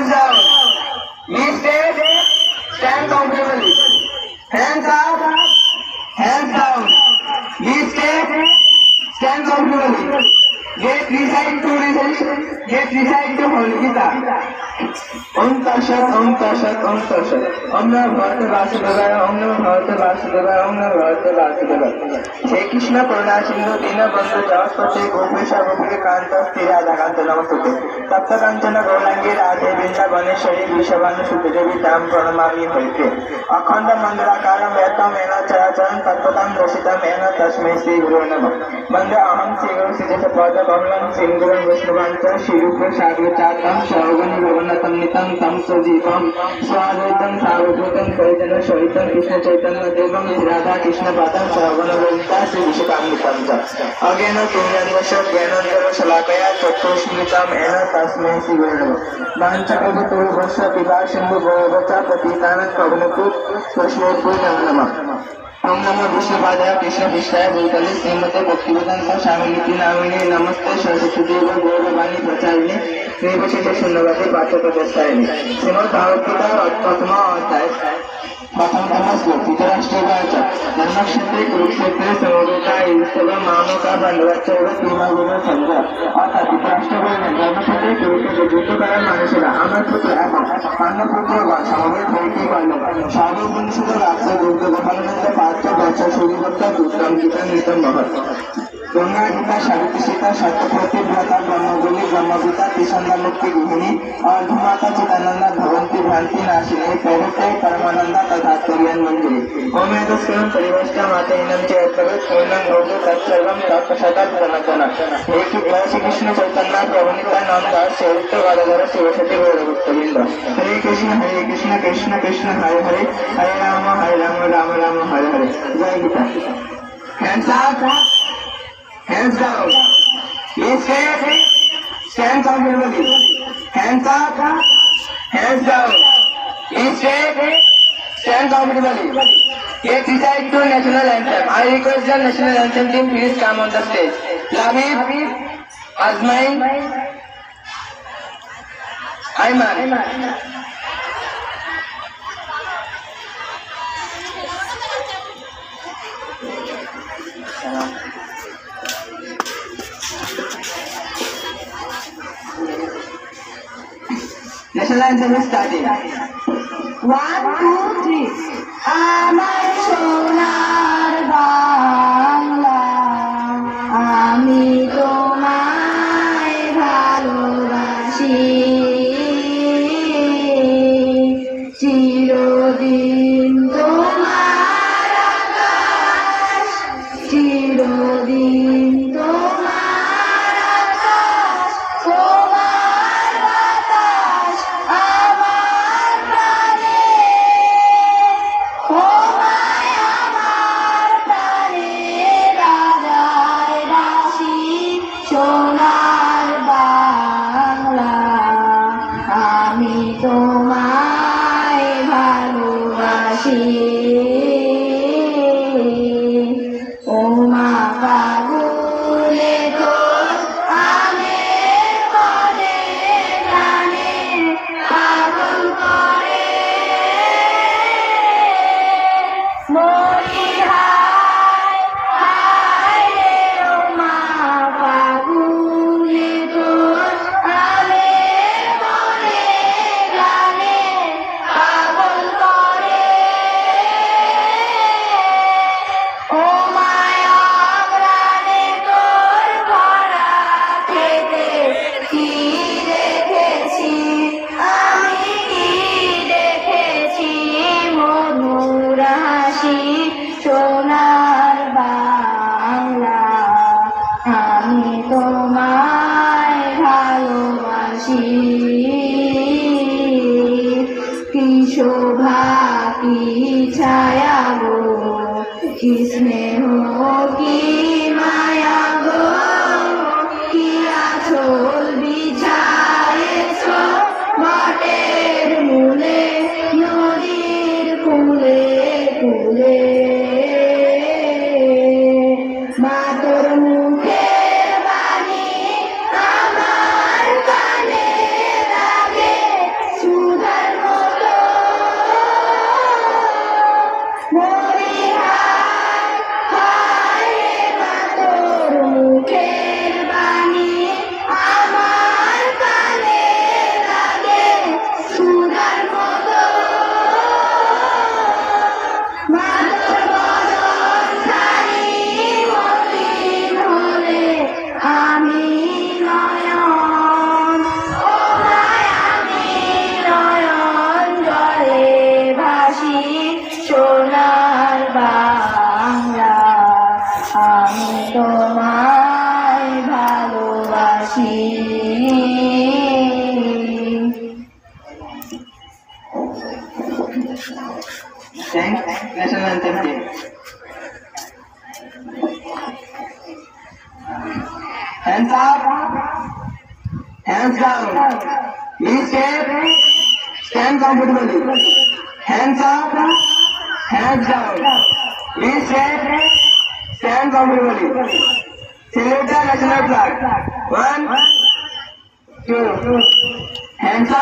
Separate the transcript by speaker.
Speaker 1: Hands down. Please stand comfortably. Hands up. Hands down. Please stand comfortably. Get recite to Holy Gita. Om Tashat, Om Tashat, Om Tashat. Om Namo Bhagavate Vasudevaya, Om Namo Bhagavate Vasudevaya, Om Namo Bhagavate Vasudevaya. Shri Krishna Karuna Sindhu Deenabandhu Javaspati Gopesha Gopika Kanta Radha Kanta Namaste. Tapta Kanchana Gaurangi Radhe Vrindavaneshwari Vishavanu Sudhadevi Tam Pranamami Harite. Akhanda Mangalakaram Vetam Ena Characharam Tattvatam Rasitam Ena Tasmai Sri Guru Namah. Bande Aham Sri Guru Siddhata Pada Bhagavan Singhuram Vishnuvancha Shri Rupa Sarvachatam Sarvani Bhavanatam Nitam Tam Sajivam Swadaitam Sarvabhutam Karitana Shaitam Krishna Chaitanya Devam Radha Krishna Padam Sarvana Vavita Sri Vishakamitam Cha Agena Punyandasha Gyanandara Shalakaya Chattosmritam Ena Tasmai Sri Guru Namah. Vancha Abhuturu Vasha Pivashambhu Bhavata Patitanat Pavanapu Swashmurpur Namah. Om Namo Vishnupadaya Krishna Vishtaya Bhutale Srimate Bhaktivedanta Swaminiti Namine Namaste Saraswati Deva Gauravani Pracharine Nirvashesha Shunyavati Pachapadastarini Srimad Bhagavad Gita Prathama Adhyay प्रथमतम श्लोक धृतराष्ट्रवाच धर्मक्षेत्रे कुरुक्षेत्रे समवेता युस्तव मामका बंधुवच्चैव तीमागुण संघ অর্থাৎ ধৃতরাষ্ট্র বললেন ধর্মক্ষেত্রে কুরুক্ষেত্রে যুদ্ধ করার মানুষেরা আমার পুত্র এখন পাণ্ডবপুত্রগণ সমবেত হয়ে কি করলেন সর্বপরিষদ রাজ্য দুর্গ গোপালানন্দ পাত্র বৎসর সুরিভক্ত দুর্গম গীতা নিতম মহৎ গঙ্গা গীতা সাবিত্রী সীতা সত্যপ্রতি ভ্রাতা ব্রহ্মগুলি ব্রহ্মপিতা ত্রিসন্ধ্যা মুক্তি গৃহিণী अर्धमाता चिदानंदा भवंती भ्रांति नाशिनी प्रवृत्ते परमानंदा तथात्पर्यन मंदिरे ओम एतस्मिन् परिवष्टा मातेनं च यद्भवेत् पूर्णं भवतु तत्सर्वं तत्प्रसादात् प्रणतन हे श्री कृष्ण चैतन्य प्रभु नित्यानंद सेवित गदाधर शिवसति गौरभक्तवृंद हरे कृष्ण कृष्ण कृष्ण हरे हरे हरे राम राम राम हरे हरे जय Gita. Hands up, hands down. Please stand comfortably. Hands up, hands down. Please stand comfortably. Get recite to national anthem. I request the national anthem team please come on the stage. Labib, Azmain, Ayman. National anthem is starting.
Speaker 2: 1, 2, 3. আমার সোনার বাংলা আমি তোমায় ভালোবাসি চিরদিন তোমার আকাশ চিরদিন তোমার আকাশ তোমার বাতাস আমার প্রাণে তোমায় আমার প্রাণে রাজায় রাশি সোনার বাংলা আমি তোমায় ভালোবাসি ও মা পাগুলে তোর আমের মনে প্রাণে পাগল করে মরি হায় হায় রে ও মা পাগুলে তোর আমের মনে প্রাণে পাগল করে ও মায়া প্রাণে তোর ভরা খেতে কি দেখেছি আমি কি দেখেছি মধুর হাসি সোনার বাংলা আমি তোমায় ভালোবাসি কি শোভা কি ছায়া গো কি স্নেহ কি মায়া গো কি আঁচল বিছায়েছ বটের মূলে নদীর কূলে কূলে মা তোর মুখের বাণী আমার কানে লাগে
Speaker 1: Sing national anthem team. Hands up, hands down. Please stand comfortably. Hands up, hands down. Please stand comfortably. Salute the national flag. 1, 2. Hands up.